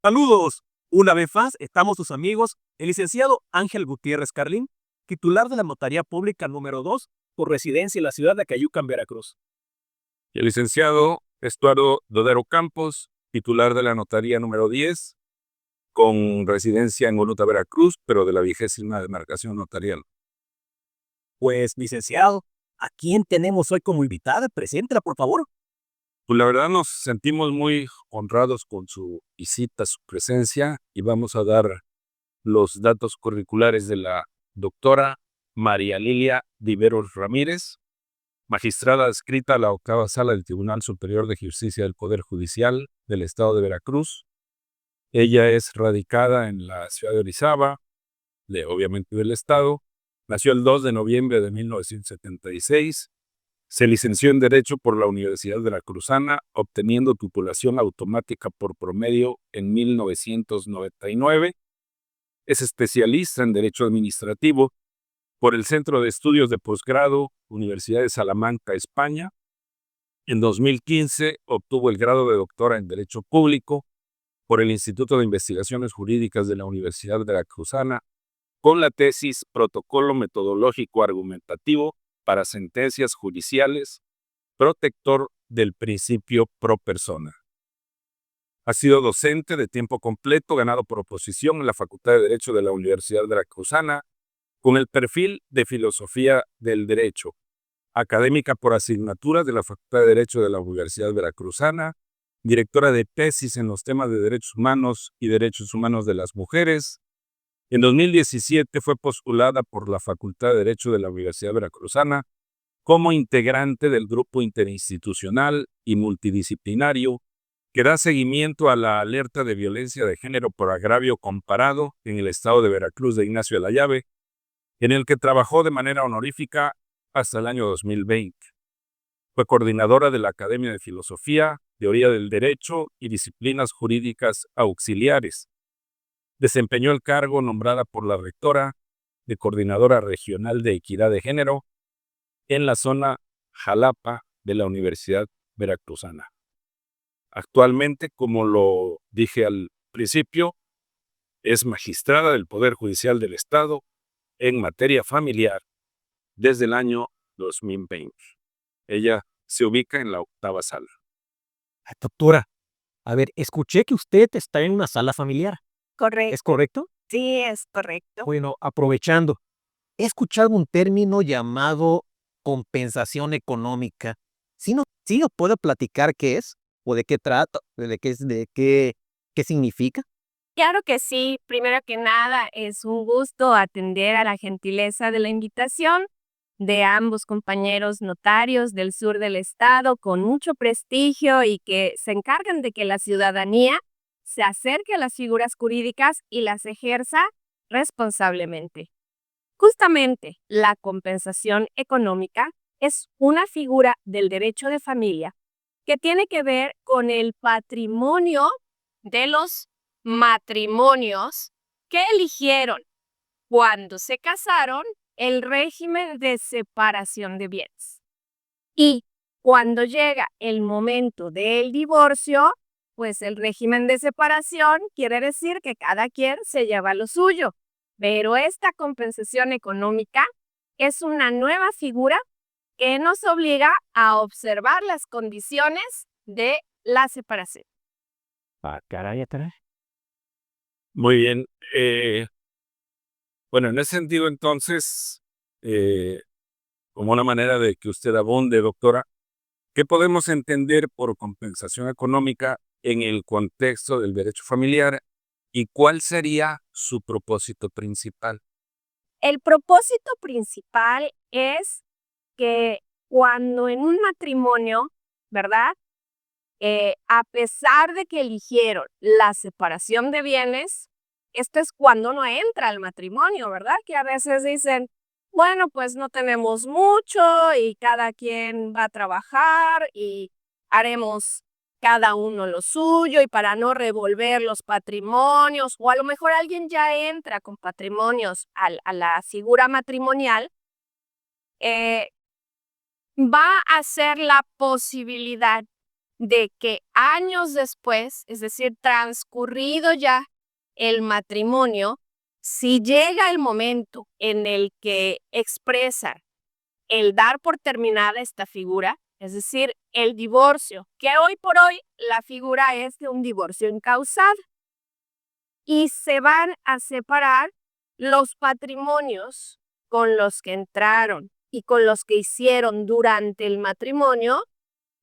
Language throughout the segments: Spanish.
Saludos. Una vez más, estamos sus amigos, el licenciado Ángel Gutiérrez Carlín, titular de la Notaría Pública número 2, por residencia en la ciudad de Acayucan, Veracruz. Y el licenciado Estuardo Dodero Campos, titular de la Notaría número 10, con residencia en Voluta, Veracruz, pero de la 20ª demarcación notarial. Pues, licenciado, ¿a quién tenemos hoy como invitada? Preséntela, por favor. Pues la verdad nos sentimos muy honrados con su visita, su presencia, y vamos a dar los datos curriculares de la doctora María Lilia Viveros Ramírez, magistrada adscrita a la 8ª Sala del Tribunal Superior de Justicia del Poder Judicial del Estado de Veracruz. Ella es radicada en la ciudad de Orizaba, obviamente del Estado. Nació el 2 de noviembre de 1976. Se licenció en Derecho por la Universidad Veracruzana, obteniendo titulación automática por promedio en 1999. Es especialista en Derecho Administrativo por el Centro de Estudios de Posgrado, Universidad de Salamanca, España. En 2015 obtuvo el grado de doctora en Derecho Público por el Instituto de Investigaciones Jurídicas de la Universidad Veracruzana, con la tesis Protocolo Metodológico Argumentativo para Sentencias Judiciales, protector del principio pro persona. Ha sido docente de tiempo completo, ganado por oposición en la Facultad de Derecho de la Universidad Veracruzana, con el perfil de Filosofía del Derecho. Académica por asignatura de la Facultad de Derecho de la Universidad Veracruzana, directora de tesis en los temas de derechos humanos y derechos humanos de las mujeres. En 2017 fue postulada por la Facultad de Derecho de la Universidad Veracruzana como integrante del grupo interinstitucional y multidisciplinario que da seguimiento a la alerta de violencia de género por agravio comparado en el estado de Veracruz de Ignacio de la Llave, en el que trabajó de manera honorífica hasta el año 2020. Fue coordinadora de la Academia de Filosofía, Teoría del Derecho y Disciplinas Jurídicas Auxiliares. Desempeñó el cargo nombrada por la rectora de Coordinadora Regional de Equidad de Género en la zona Jalapa de la Universidad Veracruzana. Actualmente, como lo dije al principio, es magistrada del Poder Judicial del Estado en materia familiar desde el año 2020. Ella se ubica en la 8ª sala. Doctora, a ver, escuché que usted está en una sala familiar. Correcto. ¿Es correcto? Sí, es correcto. Bueno, aprovechando, he escuchado un término llamado compensación económica. ¿Sí nos puede platicar qué es? ¿O de qué trata? ¿Qué significa? Claro que sí. Primero que nada, es un gusto atender a la gentileza de la invitación de ambos compañeros notarios del sur del estado con mucho prestigio y que se encargan de que la ciudadanía se acerque a las figuras jurídicas y las ejerza responsablemente. Justamente, la compensación económica es una figura del derecho de familia que tiene que ver con el patrimonio de los matrimonios que eligieron cuando se casaron el régimen de separación de bienes. Y cuando llega el momento del divorcio, pues el régimen de separación quiere decir que cada quien se lleva lo suyo. Pero esta compensación económica es una nueva figura que nos obliga a observar las condiciones de la separación. Caray. Muy bien. Bueno, en ese sentido, entonces, como una manera de que usted abunde, doctora, ¿qué podemos entender por compensación económica en el contexto del derecho familiar y cuál sería su propósito principal? El propósito principal es que cuando en un matrimonio, ¿verdad? A pesar de que eligieron la separación de bienes, esto es cuando no entra al matrimonio, ¿verdad? Que a veces dicen, bueno, pues no tenemos mucho y cada quien va a trabajar y haremos cada uno lo suyo y para no revolver los patrimonios, o a lo mejor alguien ya entra con patrimonios a la figura matrimonial, va a ser la posibilidad de que años después, es decir, transcurrido ya el matrimonio, si llega el momento en el que expresa el dar por terminada esta figura, es decir, el divorcio, que hoy por hoy la figura es de un divorcio incausado, y se van a separar los patrimonios con los que entraron y con los que hicieron durante el matrimonio,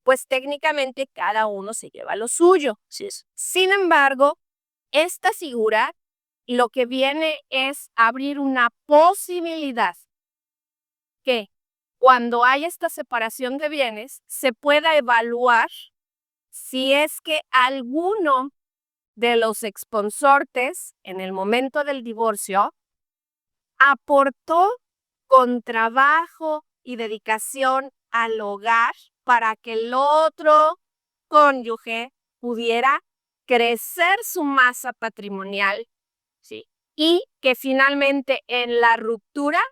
pues técnicamente cada uno se lleva lo suyo. Sí es. Sin embargo, esta figura lo que viene es abrir una posibilidad que cuando hay esta separación de bienes se pueda evaluar si es que alguno de los exconsortes en el momento del divorcio aportó con trabajo y dedicación al hogar para que el otro cónyuge pudiera crecer su masa patrimonial, ¿sí? Y que finalmente en la ruptura,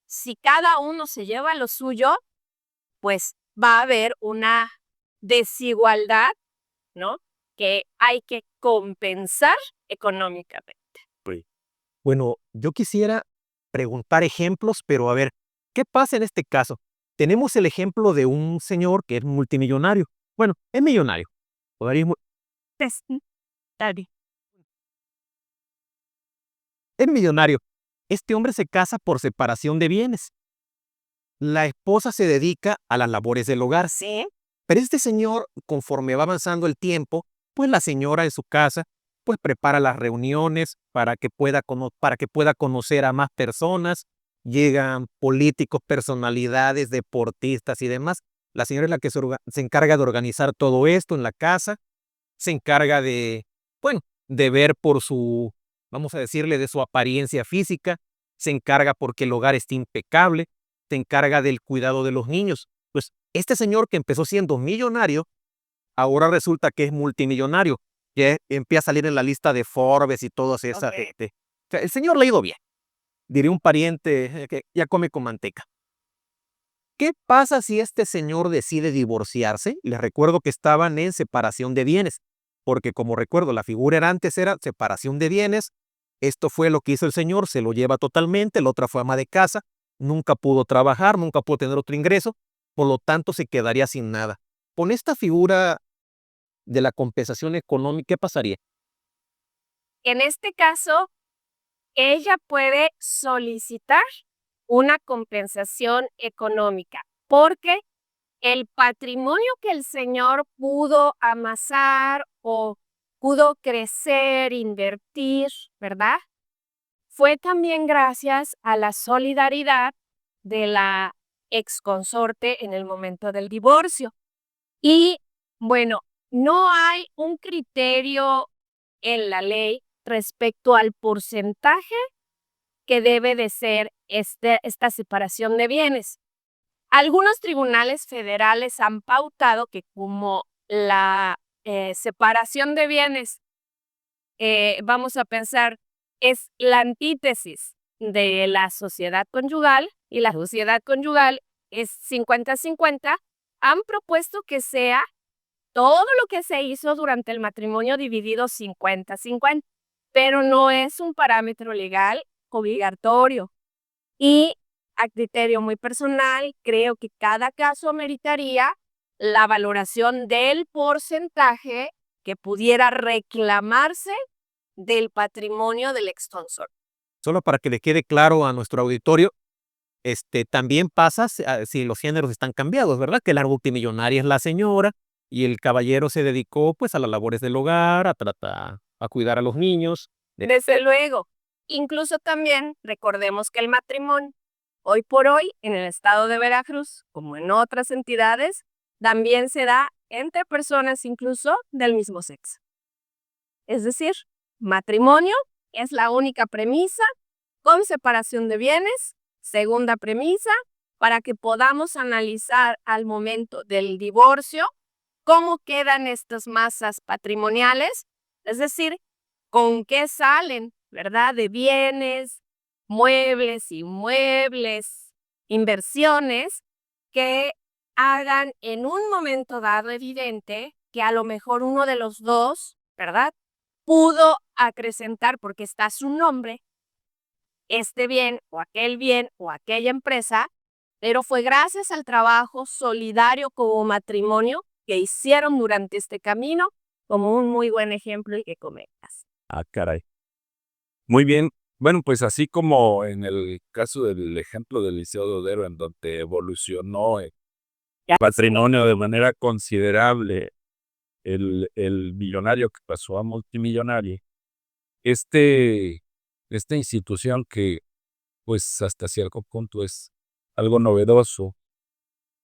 si cada uno se lleva lo suyo, pues va a haber una desigualdad, ¿no? Que hay que compensar económicamente. Bueno, yo quisiera preguntar ejemplos, pero a ver, ¿qué pasa en este caso? Tenemos el ejemplo de un señor que es multimillonario. Bueno, es millonario. Es millonario. Este hombre se casa por separación de bienes. La esposa se dedica a las labores del hogar. Sí. Pero este señor, conforme va avanzando el tiempo, pues la señora en su casa, pues prepara las reuniones para que pueda conocer a más personas. Llegan políticos, personalidades, deportistas y demás. La señora es la que se encarga de organizar todo esto en la casa. Se encarga de, bueno, de ver por su, vamos a decirle, de su apariencia física. Se encarga porque el hogar esté impecable. Se encarga del cuidado de los niños. Pues este señor que empezó siendo millonario, ahora resulta que es multimillonario. Ya empieza a salir en la lista de Forbes y toda esa gente. O sea, el señor le ha ido bien. Diría un pariente que ya come con manteca. ¿Qué pasa si este señor decide divorciarse? Les recuerdo que estaban en separación de bienes, porque como recuerdo, la figura antes era separación de bienes. Esto fue lo que hizo el señor, se lo lleva totalmente. La otra fue ama de casa, nunca pudo trabajar, nunca pudo tener otro ingreso, por lo tanto se quedaría sin nada. Con esta figura de la compensación económica, ¿qué pasaría? En este caso, ella puede solicitar una compensación económica porque el patrimonio que el señor pudo amasar o pudo crecer, invertir, ¿verdad? Fue también gracias a la solidaridad de la exconsorte en el momento del divorcio. Y bueno, no hay un criterio en la ley respecto al porcentaje que debe de ser esta separación de bienes. Algunos tribunales federales han pautado que como la separación de bienes, vamos a pensar, es la antítesis de la sociedad conyugal y la sociedad conyugal es 50-50, han propuesto que sea todo lo que se hizo durante el matrimonio dividido 50-50, pero no es un parámetro legal obligatorio. Y a criterio muy personal, creo que cada caso meritaría la valoración del porcentaje que pudiera reclamarse del patrimonio del exconsorte. Solo para que le quede claro a nuestro auditorio, también pasa si los géneros están cambiados, ¿verdad? Que la multimillonaria es la señora y el caballero se dedicó pues a las labores del hogar, a cuidar a los niños. Desde luego. Incluso también recordemos que el matrimonio, hoy por hoy, en el estado de Veracruz, como en otras entidades, también se da entre personas incluso del mismo sexo. Es decir, matrimonio es la única premisa con separación de bienes. Segunda premisa, para que podamos analizar al momento del divorcio cómo quedan estas masas patrimoniales, es decir, con qué salen, ¿verdad? De bienes, muebles, inmuebles, inversiones que hagan en un momento dado evidente que a lo mejor uno de los dos, ¿verdad?, pudo acrecentar, porque está su nombre, este bien o aquella empresa, pero fue gracias al trabajo solidario como matrimonio que hicieron durante este camino, como un muy buen ejemplo el que comentas. Ah, caray. Muy bien. Bueno, pues así como en el caso del ejemplo del Liceo de Odero, en donde evolucionó el patrimonio de manera considerable, el millonario que pasó a multimillonario, esta institución que, pues, hasta cierto punto es algo novedoso,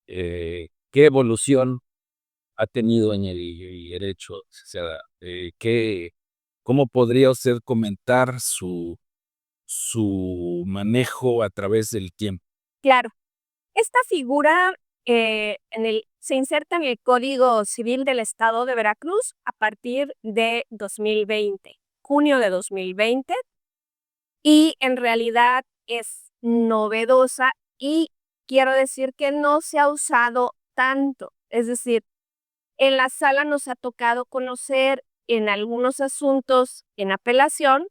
¿qué evolución ha tenido en el derecho? O sea, ¿cómo podría usted comentar su manejo a través del tiempo? Claro, esta figura se inserta en el Código Civil del Estado de Veracruz a partir de 2020, junio de 2020, y en realidad es novedosa y quiero decir que no se ha usado tanto. Es decir, en la sala nos ha tocado conocer en algunos asuntos en apelación,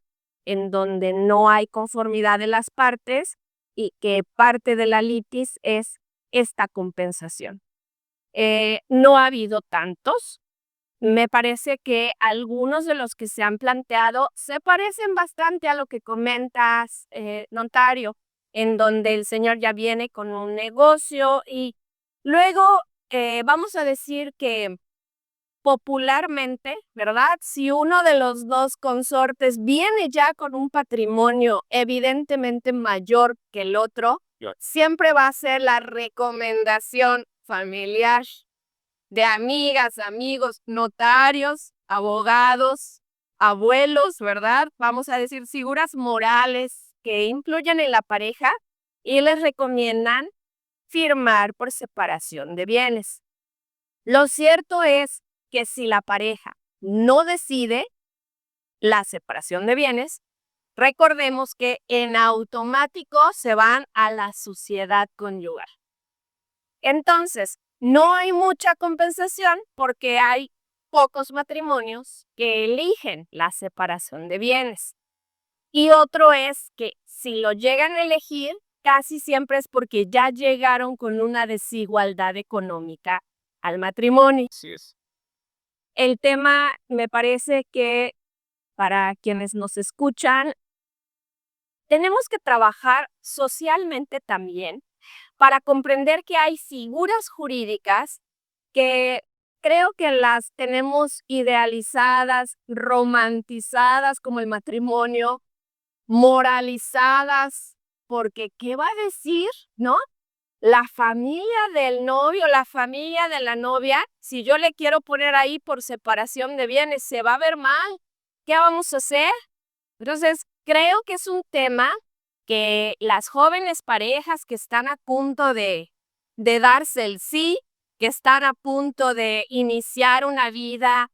en donde no hay conformidad de las partes y que parte de la litis es esta compensación. No ha habido tantos. Me parece que algunos de los que se han planteado se parecen bastante a lo que comentas, notario, en donde el señor ya viene con un negocio y luego vamos a decir que popularmente, ¿verdad? Si uno de los dos consortes viene ya con un patrimonio evidentemente mayor que el otro, siempre va a ser la recomendación familiar de amigas, amigos, notarios, abogados, abuelos, ¿verdad? Vamos a decir figuras morales que influyen en la pareja y les recomiendan firmar por separación de bienes. Lo cierto es que si la pareja no decide la separación de bienes, recordemos que en automático se van a la sociedad conyugal. Entonces, no hay mucha compensación porque hay pocos matrimonios que eligen la separación de bienes. Y otro es que si lo llegan a elegir, casi siempre es porque ya llegaron con una desigualdad económica al matrimonio. Así es. El tema me parece que para quienes nos escuchan, tenemos que trabajar socialmente también para comprender que hay figuras jurídicas que creo que las tenemos idealizadas, romantizadas como el matrimonio, moralizadas, porque ¿qué va a decir, no? La familia del novio, la familia de la novia, si yo le quiero poner ahí por separación de bienes, se va a ver mal. ¿Qué vamos a hacer? Entonces, creo que es un tema que las jóvenes parejas que están a punto de darse el sí, que están a punto de iniciar una vida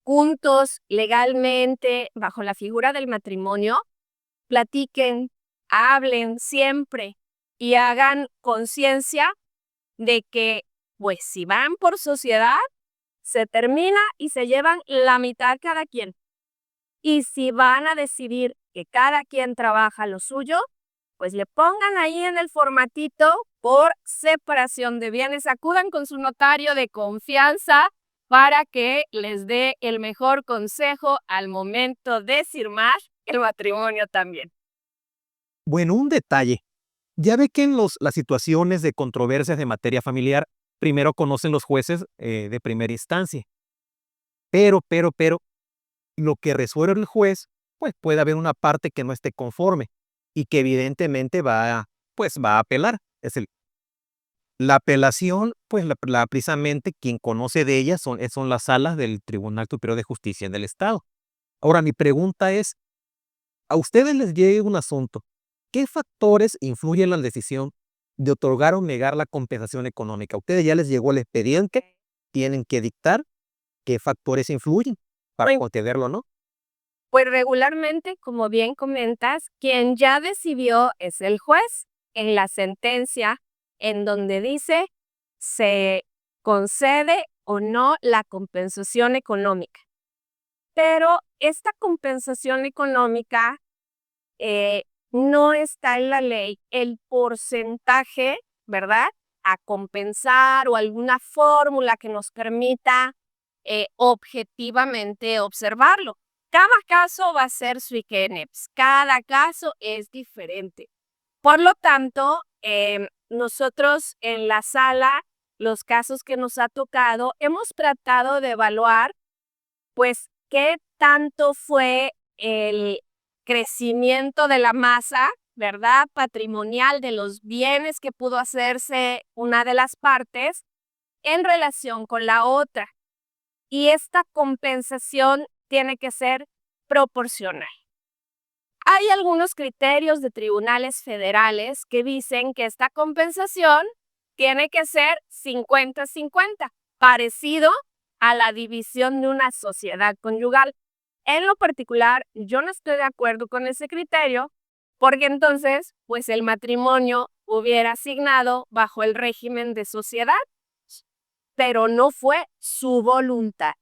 juntos legalmente bajo la figura del matrimonio, platiquen, hablen siempre y hagan conciencia de que, pues, si van por sociedad, se termina y se llevan la mitad cada quien. Y si van a decidir que cada quien trabaja lo suyo, pues le pongan ahí en el formatito por separación de bienes. Acudan con su notario de confianza para que les dé el mejor consejo al momento de firmar el matrimonio también. Bueno, un detalle. Ya ve que en las situaciones de controversias de materia familiar, primero conocen los jueces de primera instancia. Pero, lo que resuelve el juez, pues puede haber una parte que no esté conforme y que evidentemente pues va a apelar. La apelación, pues precisamente quien conoce de ella son las salas del Tribunal Superior de Justicia del Estado. Ahora, mi pregunta es, a ustedes les llega un asunto, ¿qué factores influyen en la decisión de otorgar o negar la compensación económica? A ustedes ya les llegó el expediente, tienen que dictar qué factores influyen para Bueno, concederlo o no. pues regularmente, como bien comentas, quien ya decidió es el juez en la sentencia en donde dice se concede o no la compensación económica. Pero esta compensación económica no está en la ley el porcentaje, ¿verdad?, a compensar o alguna fórmula que nos permita objetivamente observarlo. Cada caso va a ser sui generis, cada caso es diferente. Por lo tanto, nosotros en la sala, los casos que nos ha tocado, hemos tratado de evaluar, pues, qué tanto fue el crecimiento de la masa, ¿verdad?, patrimonial de los bienes que pudo hacerse una de las partes en relación con la otra. Y esta compensación tiene que ser proporcional. Hay algunos criterios de tribunales federales que dicen que esta compensación tiene que ser 50-50, parecido a la división de una sociedad conyugal. En lo particular, yo no estoy de acuerdo con ese criterio, porque entonces, pues el matrimonio hubiera asignado bajo el régimen de sociedad, pero no fue su voluntad.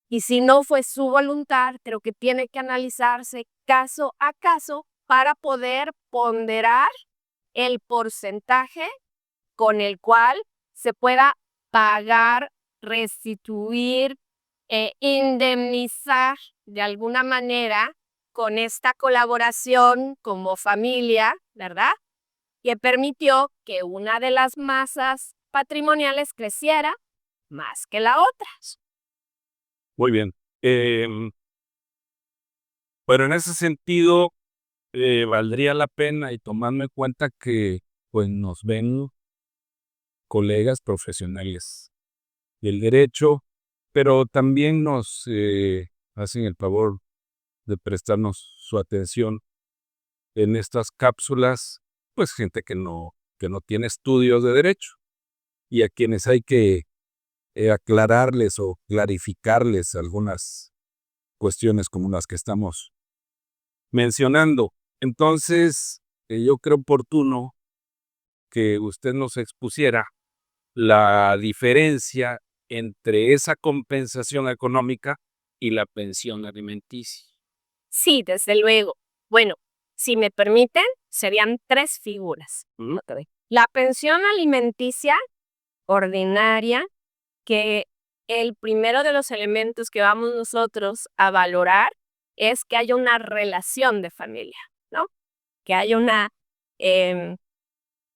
Y si no fue su voluntad, creo que tiene que analizarse caso a caso para poder ponderar el porcentaje con el cual se pueda pagar, restituir, indemnizar de alguna manera con esta colaboración como familia, ¿verdad?, que permitió que una de las masas patrimoniales creciera más que la otra. Muy bien. Pero en ese sentido, valdría la pena, y tomando en cuenta que pues nos ven colegas profesionales del derecho, pero también nos hacen el favor de prestarnos su atención en estas cápsulas, pues gente que no tiene estudios de derecho y a quienes hay que aclararles o clarificarles algunas cuestiones como las que estamos mencionando. Entonces, yo creo oportuno que usted nos expusiera la diferencia entre esa compensación económica y la pensión alimenticia. Sí, desde luego. Bueno, si me permiten, serían 3 figuras. La pensión alimenticia ordinaria, que el primero de los elementos que vamos nosotros a valorar es que haya una relación de familia, ¿no? Que haya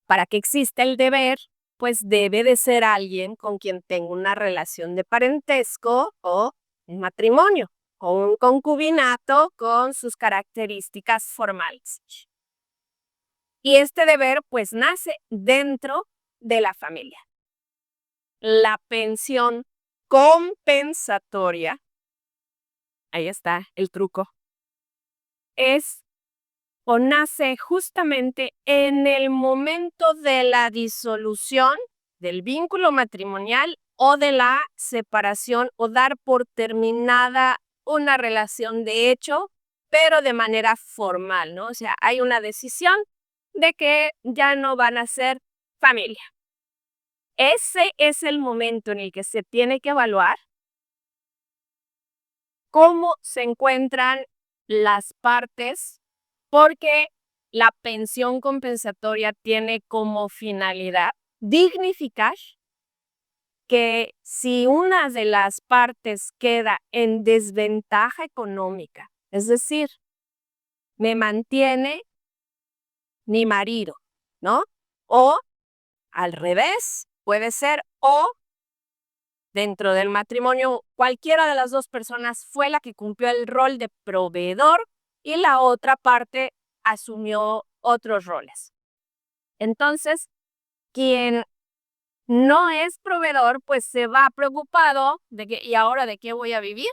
para que exista el deber, pues debe de ser alguien con quien tenga una relación de parentesco o un matrimonio o un concubinato con sus características formales. Y este deber pues nace dentro de la familia. La pensión compensatoria, ahí está el truco, es o nace justamente en el momento de la disolución del vínculo matrimonial o de la separación o dar por terminada una relación de hecho, pero de manera formal, ¿no? O sea, hay una decisión de que ya no van a ser familia. Ese es el momento en el que se tiene que evaluar cómo se encuentran las partes, porque la pensión compensatoria tiene como finalidad dignificar que si una de las partes queda en desventaja económica, es decir, me mantiene mi marido, ¿no? O al revés, puede ser, o dentro del matrimonio, cualquiera de las dos personas fue la que cumplió el rol de proveedor y la otra parte asumió otros roles. Entonces, quien no es proveedor, pues se va preocupado de que, ¿y ahora de qué voy a vivir?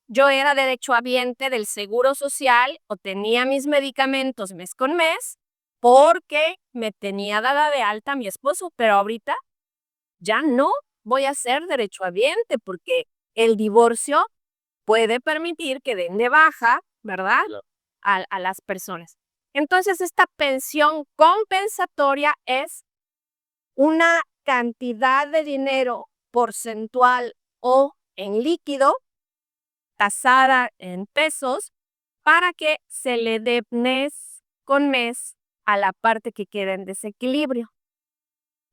Yo era derechohabiente del Seguro Social o tenía mis medicamentos mes con mes porque me tenía dada de alta mi esposo, pero ahorita ya no voy a ser derechohabiente porque el divorcio puede permitir que den de baja, ¿verdad?, a las personas. Entonces, esta pensión compensatoria es una cantidad de dinero porcentual o en líquido, tasada en pesos, para que se le dé mes con mes a la parte que queda en desequilibrio.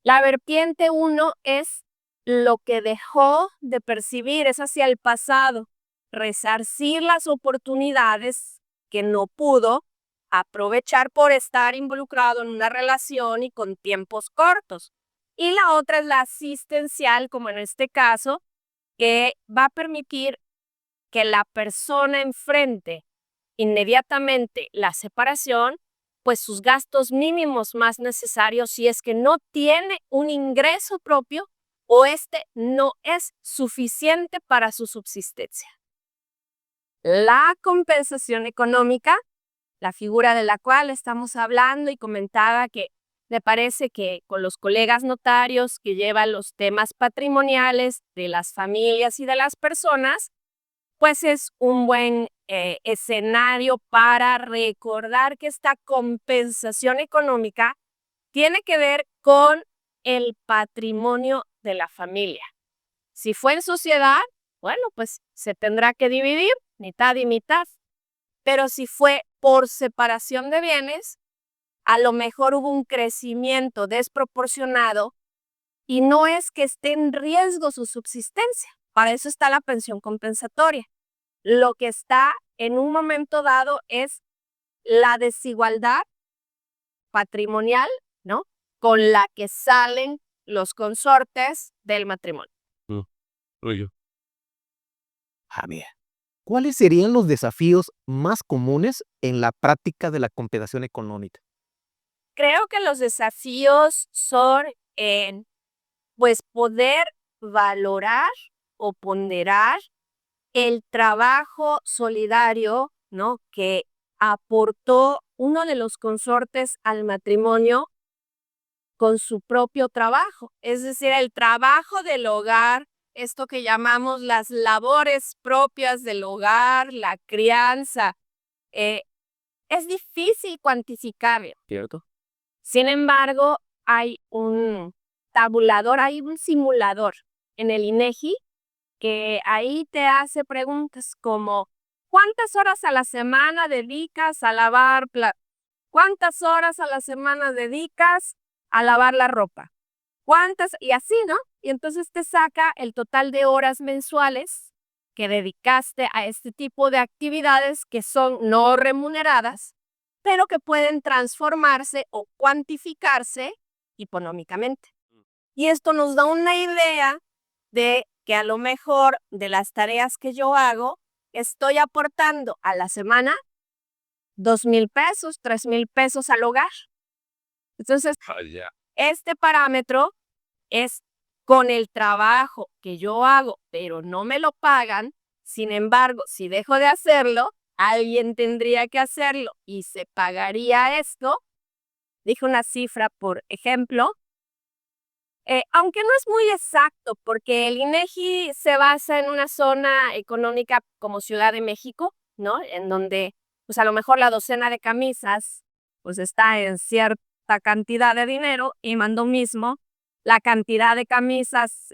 La vertiente 1 es lo que dejó de percibir, es hacia el pasado, resarcir las oportunidades que no pudo aprovechar por estar involucrado en una relación y con tiempos cortos. Y la otra es la asistencial, como en este caso, que va a permitir que la persona enfrente inmediatamente la separación, pues sus gastos mínimos más necesarios si es que no tiene un ingreso propio o este no es suficiente para su subsistencia. La compensación económica, la figura de la cual estamos hablando y comentaba que me parece que con los colegas notarios que llevan los temas patrimoniales de las familias y de las personas, pues es un buen escenario para recordar que esta compensación económica tiene que ver con el patrimonio de la familia. Si fue en sociedad, bueno, pues se tendrá que dividir mitad y mitad. Pero si fue por separación de bienes, a lo mejor hubo un crecimiento desproporcionado y no es que esté en riesgo su subsistencia. Para eso está la pensión compensatoria. Lo que está en un momento dado es la desigualdad patrimonial, ¿no?, con la que salen los consortes del matrimonio. Oye, Javier, ¿cuáles serían los desafíos más comunes en la práctica de la compensación económica? Creo que los desafíos son en, pues, poder valorar o ponderar el trabajo solidario, ¿no?, que aportó uno de los consortes al matrimonio con su propio trabajo. Es decir, el trabajo del hogar, esto que llamamos las labores propias del hogar, la crianza, es difícil cuantificarlo. ¿Cierto? Sin embargo, hay un tabulador, hay un simulador en el INEGI que ahí te hace preguntas como ¿cuántas horas a la semana dedicas a lavar platos? ¿Cuántas horas a la semana dedicas a lavar la ropa? ¿Cuántas? Y así, ¿no? Y entonces te saca el total de horas mensuales que dedicaste a este tipo de actividades que son no remuneradas, pero que pueden transformarse o cuantificarse económicamente. Y esto nos da una idea de que a lo mejor de las tareas que yo hago, estoy aportando a la semana 2,000 pesos, 3,000 pesos al hogar. Entonces, ya. este parámetro es con el trabajo que yo hago, pero no me lo pagan. Sin embargo, si dejo de hacerlo, alguien tendría que hacerlo y se pagaría esto. Dije una cifra, por ejemplo, aunque no es muy exacto, porque el INEGI se basa en una zona económica como Ciudad de México, ¿no?, en donde pues a lo mejor la docena de camisas pues está en cierta cantidad de dinero y mando mismo la cantidad de camisas,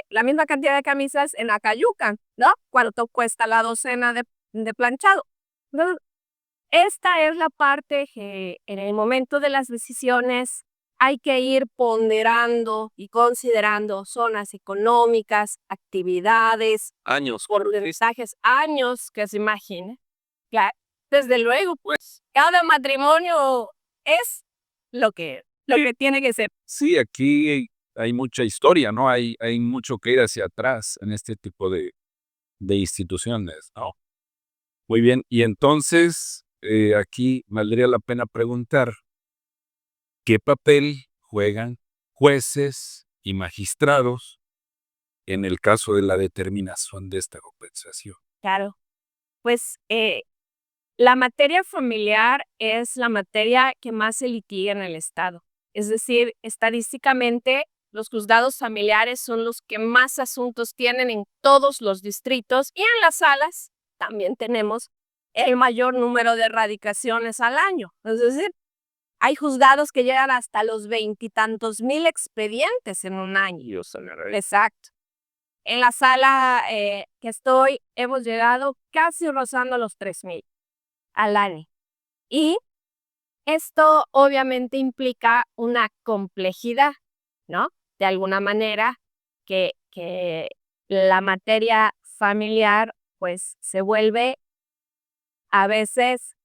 la misma cantidad de camisas en Acayucan, ¿no?, cuánto cuesta la docena de planchado. Entonces, esta es la parte que en el momento de las decisiones hay que ir ponderando y considerando zonas económicas, actividades, Años. porcentajes, años que se imagine. Claro, desde luego, pues, cada matrimonio es lo que tiene que ser. Sí, aquí hay mucha historia, ¿no? Hay mucho que ir hacia atrás en este tipo de instituciones, ¿no? Muy bien, y entonces aquí valdría la pena preguntar, ¿qué papel juegan jueces y magistrados en el caso de la determinación de esta compensación? Claro, pues la materia familiar es la materia que más se litiga en el Estado. Es decir, estadísticamente, los juzgados familiares son los que más asuntos tienen en todos los distritos y en las salas también tenemos el mayor número de erradicaciones al año. Es decir, hay juzgados que llegan hasta los 20 y tantos mil expedientes en un año. Exacto. En la sala que estoy, hemos llegado casi rozando los 3,000 al año. Y esto obviamente implica una complejidad, ¿no? De alguna manera que la materia familiar pues se vuelve a veces,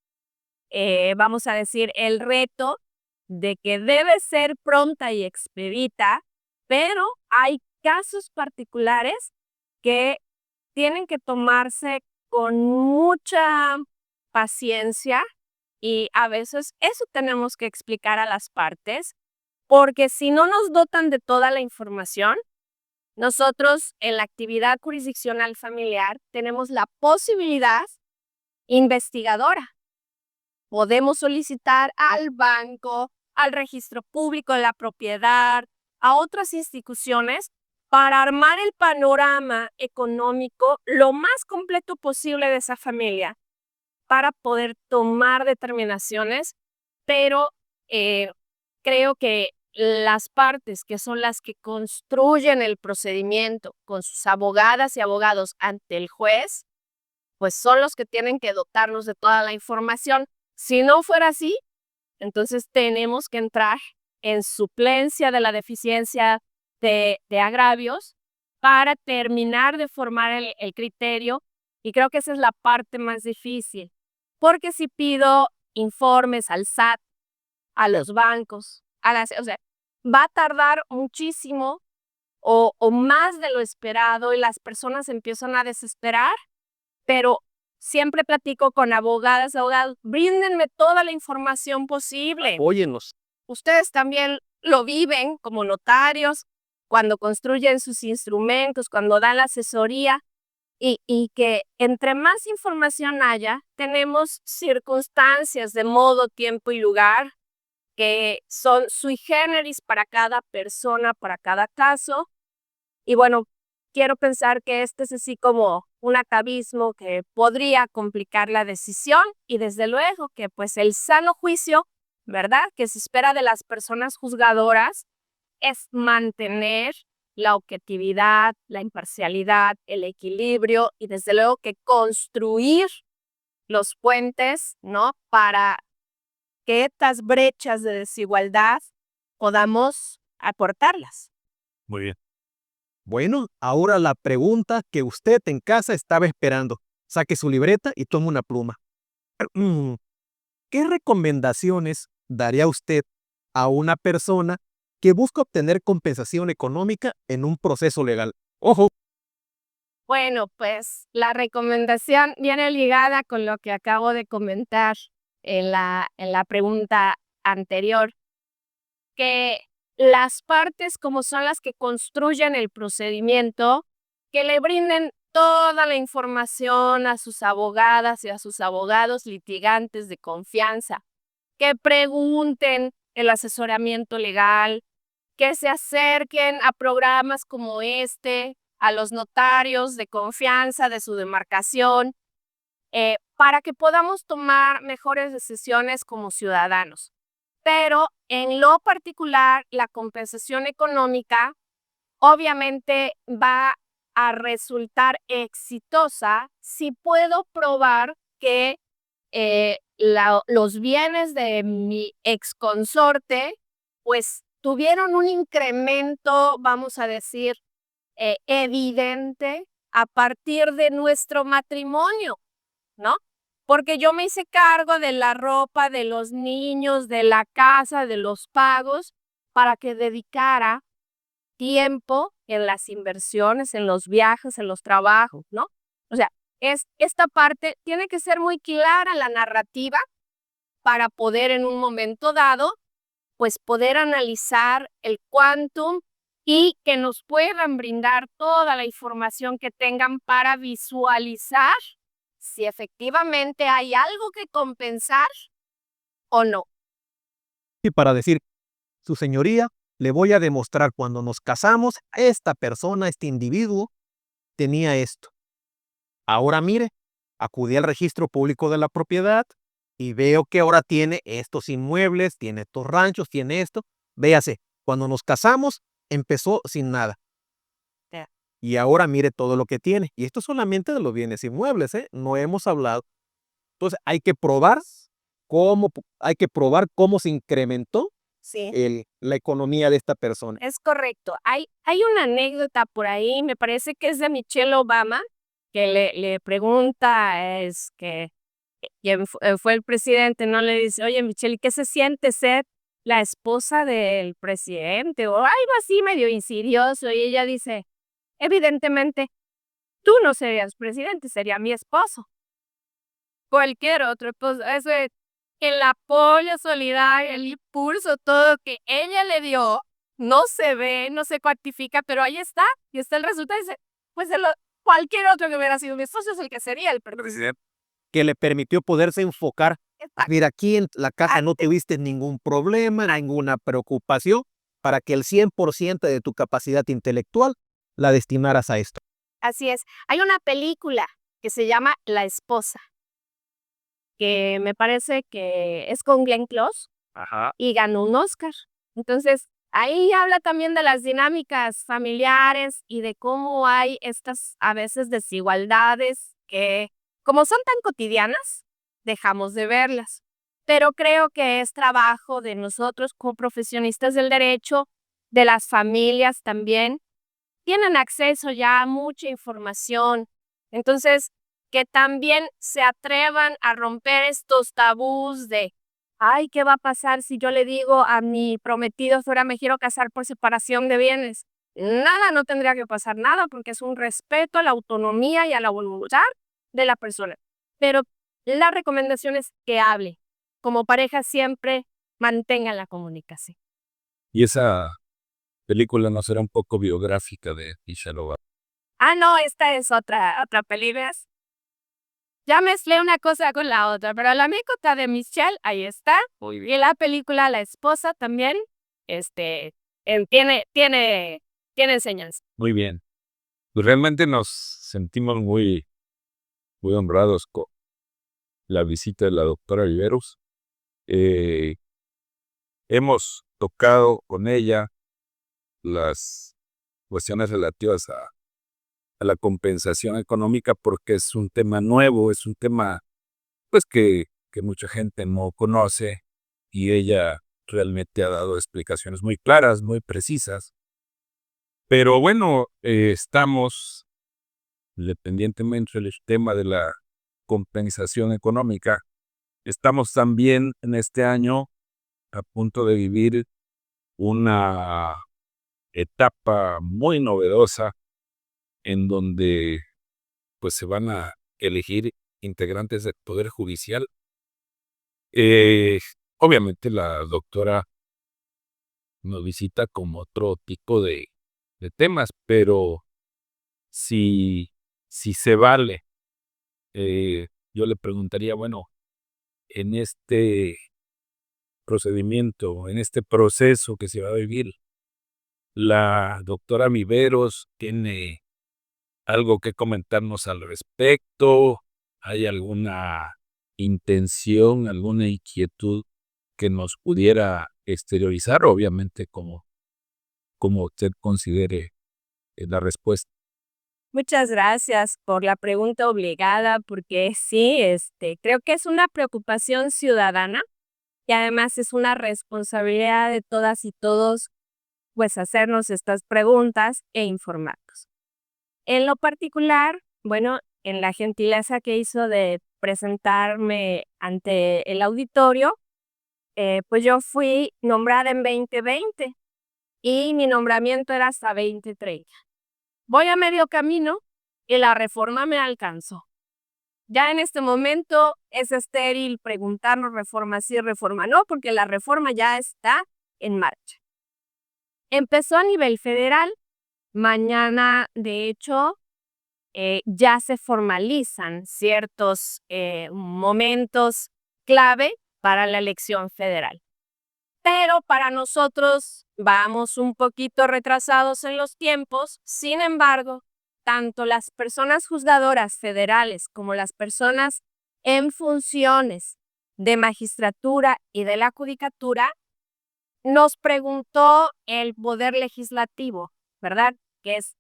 vamos a decir, el reto de que debe ser pronta y expedita, pero hay casos particulares que tienen que tomarse con mucha paciencia y a veces eso tenemos que explicar a las partes, porque si no nos dotan de toda la información, nosotros en la actividad jurisdiccional familiar tenemos la posibilidad investigadora. Podemos solicitar al banco, al registro público de la propiedad, a otras instituciones para armar el panorama económico lo más completo posible de esa familia para poder tomar determinaciones, pero creo que las partes que son las que construyen el procedimiento con sus abogadas y abogados ante el juez, pues son los que tienen que dotarnos de toda la información. Si no fuera así, entonces tenemos que entrar en suplencia de la deficiencia de agravios para terminar de formar el criterio, y creo que esa es la parte más difícil, porque si pido informes al SAT, a los bancos, o sea, va a tardar muchísimo o más de lo esperado y las personas empiezan a desesperar, pero siempre platico con abogados, bríndenme toda la información posible. Apóyennos. Ustedes también lo viven como notarios, cuando construyen sus instrumentos, cuando dan la asesoría, y que entre más información haya, tenemos circunstancias de modo, tiempo y lugar que son sui generis para cada persona, para cada caso. Y bueno, quiero pensar que este es así como un atavismo que podría complicar la decisión y desde luego que pues el sano juicio, ¿verdad?, que se espera de las personas juzgadoras es mantener la objetividad, la imparcialidad, el equilibrio y desde luego que construir los puentes, ¿no?, para que estas brechas de desigualdad podamos acortarlas. Muy bien. Bueno, ahora la pregunta que usted en casa estaba esperando. Saque su libreta y tome una pluma. ¿Qué recomendaciones daría usted a una persona que busca obtener compensación económica en un proceso legal? Ojo, Bueno, pues la recomendación viene ligada con lo que acabo de comentar en la pregunta anterior, que las partes como son las que construyen el procedimiento, que le brinden toda la información a sus abogadas y a sus abogados litigantes de confianza, que pregunten el asesoramiento legal, que se acerquen a programas como este, a los notarios de confianza de su demarcación, para que podamos tomar mejores decisiones como ciudadanos. Pero en lo particular, la compensación económica obviamente va a resultar exitosa si puedo probar que los bienes de mi exconsorte pues tuvieron un incremento, vamos a decir, evidente a partir de nuestro matrimonio, ¿no? Porque yo me hice cargo de la ropa, de los niños, de la casa, de los pagos, para que dedicara tiempo en las inversiones, en los viajes, en los trabajos, ¿no? O sea, esta parte tiene que ser muy clara la narrativa para poder en un momento dado, pues poder analizar el quantum y que nos puedan brindar toda la información que tengan para visualizar si efectivamente hay algo que compensar o no. y para decir, su señoría, le voy a demostrar cuando nos casamos, esta persona, este individuo, tenía esto. Ahora mire, acudí al registro público de la propiedad y veo que ahora tiene estos inmuebles, tiene estos ranchos, tiene esto. Véase, cuando nos casamos, empezó sin nada. y ahora mire todo lo que tiene. Y esto solamente de los bienes inmuebles, ¿eh? No hemos hablado. Entonces hay que probar cómo se incrementó Sí, la economía de esta persona. es correcto. Hay una anécdota por ahí, me parece que es de Michelle Obama, que le pregunta, quien fue el presidente, ¿no? Le dice: "Oye, Michelle, ¿y qué se siente ser la esposa del presidente?", o algo así medio insidioso, y ella dice: "Evidentemente, tú no serías presidente, sería mi esposo". Cualquier otro, pues, eso es el apoyo solidario, el impulso, todo que ella le dio, no se ve, no se cuantifica, pero ahí está, y está el resultado, dice, pues, cualquier otro que hubiera sido mi esposo es el que sería el presidente. Que le permitió poderse enfocar. Mira, aquí en la casa no Así tuviste ningún problema, ninguna preocupación, para que el 100% de tu capacidad intelectual la destinaras a esto. así es. Hay una película que se llama La esposa, que me parece que es con Glenn Close Ajá. y ganó un Oscar. Entonces, ahí habla también de las dinámicas familiares y de cómo hay estas, a veces, desigualdades que, como son tan cotidianas, dejamos de verlas. Pero creo que es trabajo de nosotros como profesionistas del derecho, de las familias también. Tienen acceso ya a mucha información. Entonces, que también se atrevan a romper estos tabús de: "Ay, ¿qué va a pasar si yo le digo a mi prometido que ahora me quiero casar por separación de bienes?". Nada, no tendría que pasar nada, porque es un respeto a la autonomía y a la voluntad de la persona. Pero la recomendación es que hable. Como pareja siempre mantengan la comunicación. Y esa película no será un poco biográfica de Michelle Obama. Ah, no, esta es otra película. Ya mezclé una cosa con la otra, pero la anécdota de Michelle, ahí está. Muy bien. Y la película La esposa también, tiene enseñanza. Muy bien. Pues realmente nos sentimos muy honrados con la visita de la doctora Viveros. Eh, Hemos tocado con ella las cuestiones relativas a la compensación económica porque es un tema nuevo, es un tema pues que mucha gente no conoce y ella realmente ha dado explicaciones muy claras, muy precisas. Pero bueno, estamos, independientemente del tema de la compensación económica, estamos también en este año a punto de vivir una etapa muy novedosa en donde pues se van a elegir integrantes del Poder Judicial. Eh, Obviamente la doctora nos visita con otro tipo de temas, pero si, si se vale, yo le preguntaría, bueno, en este procedimiento, en este proceso que se va a vivir, la doctora Viveros tiene algo que comentarnos al respecto. ¿Hay alguna intención, alguna inquietud que nos pudiera exteriorizar? Obviamente, como usted considere la respuesta. Muchas gracias por la pregunta obligada, porque sí, creo que es una preocupación ciudadana y además es una responsabilidad de todas y todos, pues, hacernos estas preguntas e informarnos. En lo particular, bueno, en la gentileza que hizo de presentarme ante el auditorio, pues yo fui nombrada en 2020 y mi nombramiento era hasta 2030. Voy a medio camino y la reforma me alcanzó. Ya en este momento es estéril preguntarnos reforma sí, reforma no, porque la reforma ya está en marcha. Empezó a nivel federal. Mañana, de hecho, ya se formalizan ciertos momentos clave para la elección federal. Pero para nosotros vamos un poquito retrasados en los tiempos. Sin embargo, tanto las personas juzgadoras federales como las personas en funciones de magistratura y de la judicatura, nos preguntó el poder legislativo, ¿verdad? Que es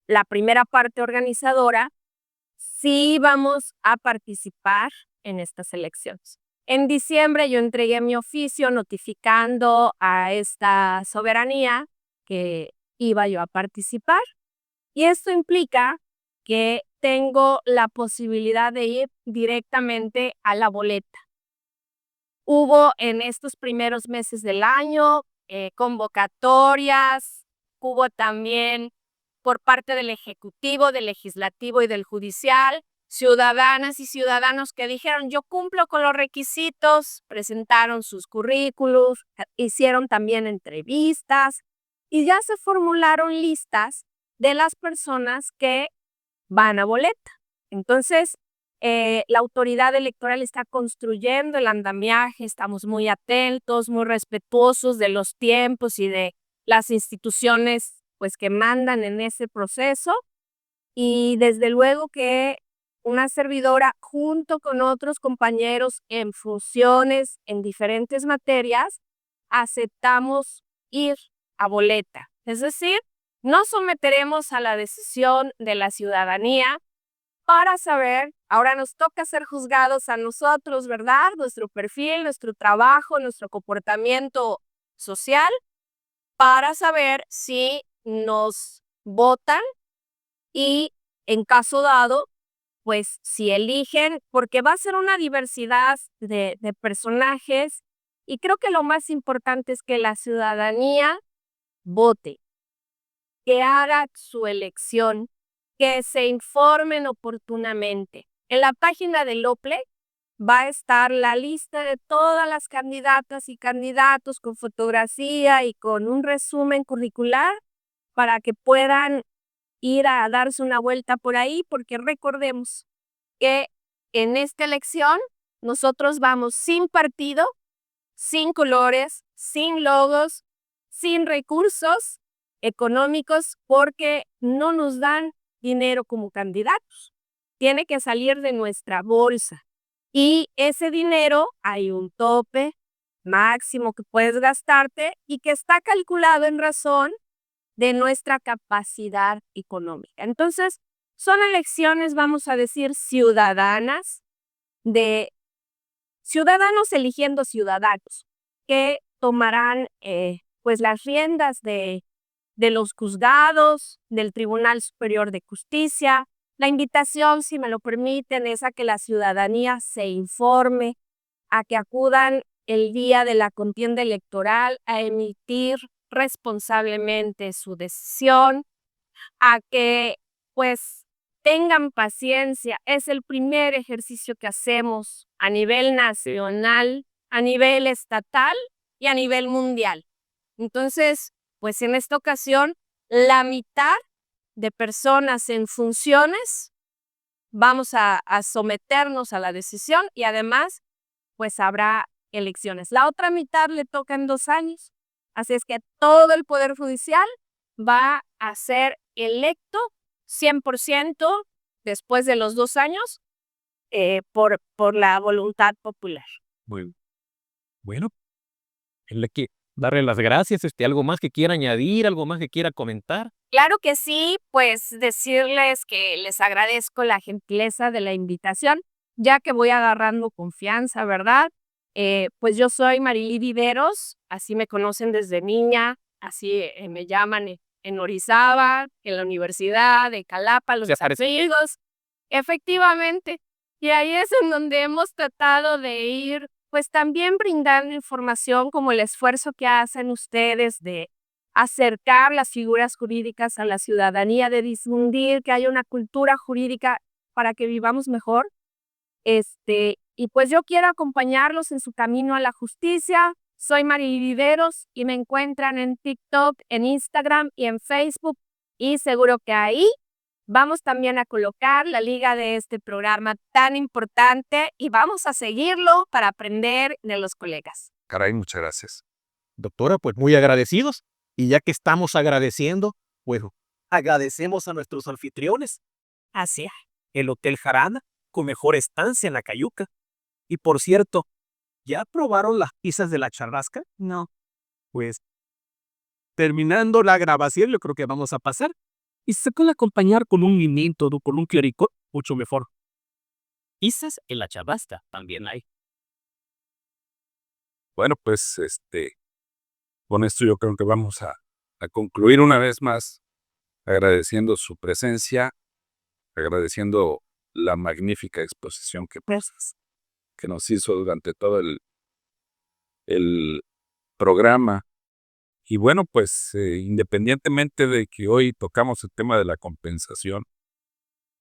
la primera parte organizadora, sí vamos a participar en estas elecciones. En diciembre yo entregué mi oficio notificando a esta soberanía que iba yo a participar, y esto implica que tengo la posibilidad de ir directamente a la boleta. Hubo en estos primeros meses del año convocatorias, hubo también por parte del Ejecutivo, del Legislativo y del Judicial, ciudadanas y ciudadanos que dijeron: yo cumplo con los requisitos, presentaron sus currículos, hicieron también entrevistas y ya se formularon listas de las personas que van a boleta. Entonces, la autoridad electoral está construyendo el andamiaje, estamos muy atentos, muy respetuosos de los tiempos y de las instituciones pues que mandan en ese proceso, y desde luego que una servidora junto con otros compañeros en funciones en diferentes materias aceptamos ir a boleta. Es decir, nos someteremos a la decisión de la ciudadanía para saber, ahora nos toca ser juzgados a nosotros, ¿verdad? Nuestro perfil, nuestro trabajo, nuestro comportamiento social, para saber si nos votan y en caso dado, pues si eligen, porque va a ser una diversidad de personajes, y creo que lo más importante es que la ciudadanía vote, que haga su elección, que se informen oportunamente. En la página del OPLE va a estar la lista de todas las candidatas y candidatos con fotografía y con un resumen curricular para que puedan ir a darse una vuelta por ahí, porque recordemos que en esta elección nosotros vamos sin partido, sin colores, sin logos, sin recursos económicos, porque no nos dan dinero como candidatos. Tiene que salir de nuestra bolsa. Y ese dinero hay un tope máximo que puedes gastarte y que está calculado en razón de nuestra capacidad económica. Entonces, son elecciones, vamos a decir, ciudadanas, de ciudadanos eligiendo ciudadanos, que tomarán pues las riendas de los juzgados, del Tribunal Superior de Justicia. La invitación, si me lo permiten, es a que la ciudadanía se informe, a que acudan el día de la contienda electoral a emitir responsablemente su decisión, a que pues tengan paciencia. Es el primer ejercicio que hacemos a nivel nacional, a nivel estatal y a nivel mundial. Entonces, pues en esta ocasión, la mitad de personas en funciones vamos a someternos a la decisión, y además, pues habrá elecciones. La otra mitad le toca en 2 años. Así es que todo el Poder Judicial va a ser electo 100% después de los 2 años por la voluntad popular. Muy bien. Bueno, que darle las gracias, algo más que quiera añadir, algo más que quiera comentar. Claro que sí, pues decirles que les agradezco la gentileza de la invitación, ya que voy agarrando confianza, ¿verdad? Pues yo soy Marily Viveros, así me conocen desde niña, así me llaman en Orizaba, en la Universidad de Calapa, los amigos. Efectivamente, y ahí es en donde hemos tratado de ir, pues también brindando información, como el esfuerzo que hacen ustedes de acercar las figuras jurídicas a la ciudadanía, de difundir que haya una cultura jurídica para que vivamos mejor. Y pues yo quiero acompañarlos en su camino a la justicia. Soy Marily Viveros y me encuentran en TikTok, en Instagram y en Facebook, y seguro que ahí vamos también a colocar la liga de este programa tan importante y vamos a seguirlo para aprender de los colegas. Caray, muchas gracias. Doctora, pues muy agradecidos. Y ya que estamos agradeciendo, pues agradecemos a nuestros anfitriones. Así es. El Hotel Jarana, con mejor estancia en la Cayuca. Y por cierto, ¿ya probaron las pizzas de la Charrasca? No. Pues terminando la grabación, yo creo que vamos a pasar. Y se puede acompañar con un mimito o con un clericot, mucho mejor. Quizás en la chavasta también hay. Bueno, pues con esto yo creo que vamos a concluir una vez más, agradeciendo su presencia, agradeciendo la magnífica exposición que nos hizo durante todo el programa. Y bueno, pues independientemente de que hoy tocamos el tema de la compensación,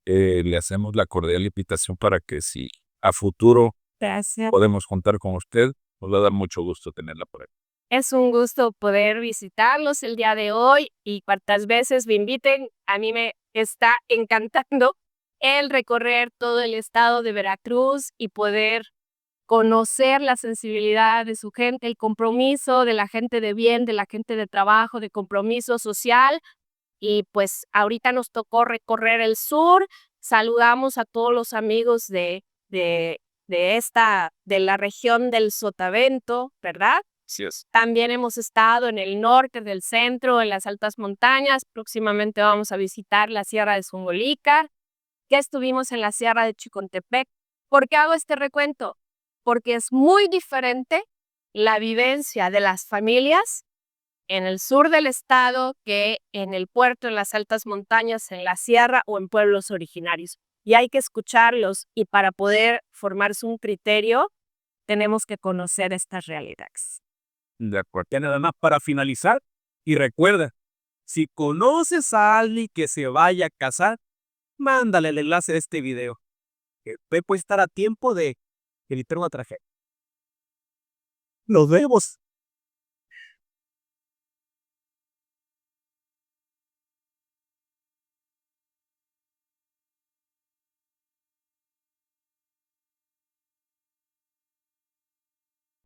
le hacemos la cordial invitación para que si a futuro Gracias. podemos contar con usted, nos va a dar mucho gusto tenerla por aquí. Es un gusto poder visitarlos el día de hoy y cuantas veces me inviten, a mí me está encantando el recorrer todo el estado de Veracruz y poder conocer la sensibilidad de su gente, el compromiso de la gente de bien, de la gente de trabajo, de compromiso social. Y pues ahorita nos tocó recorrer el sur. Saludamos a todos los amigos de la región del Sotavento, ¿verdad? Así es. También hemos estado en el norte del centro, en las altas montañas. Próximamente vamos a visitar la Sierra de Zongolica. Ya estuvimos en la Sierra de Chicontepec. ¿Por qué hago este recuento? Porque es muy diferente la vivencia de las familias en el sur del estado que en el puerto, en las altas montañas, en la sierra o en pueblos originarios. Y hay que escucharlos y para poder formarse un criterio tenemos que conocer estas realidades. De acuerdo. Ya nada más para finalizar. Y recuerda, si conoces a alguien que se vaya a casar, mándale el enlace de este video. Que puede estar a tiempo de evitar una tragedia. Nos vemos.